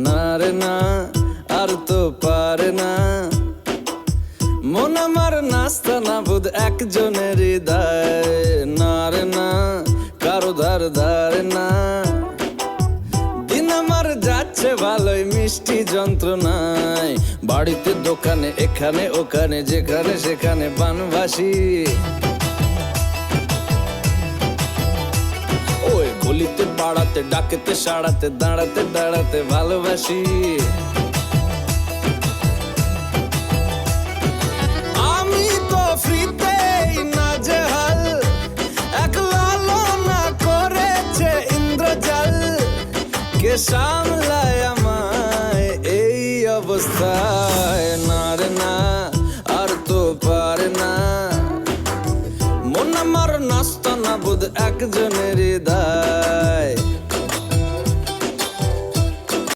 না রে না, আর তো পারে না। মন আমার নাস্তা না বুধ একজনের হৃদয়। না রে না, কারো ধার ধারে না। দিন আমার যাচ্ছে ভালোই মিষ্টি যন্ত্রণায়। বাড়িতে দোকানে এখানে ওখানে যেখানে সেখানে বানভাসি। ওই গলিতে পাড়াতে ডাকেতে সাড়াতে দাঁড়াতে দাঁড়াতে ভালোবাসি। আমি তো ফ্রিতেই নাজেহাল, এক লালনা করেছে ইন্দ্রজাল। কে সামলায় আমায় এই অবস্থায়। না রে না, আর তো পারে না। মন আমার নাস্তা না বুধ একজনের হৃদয়।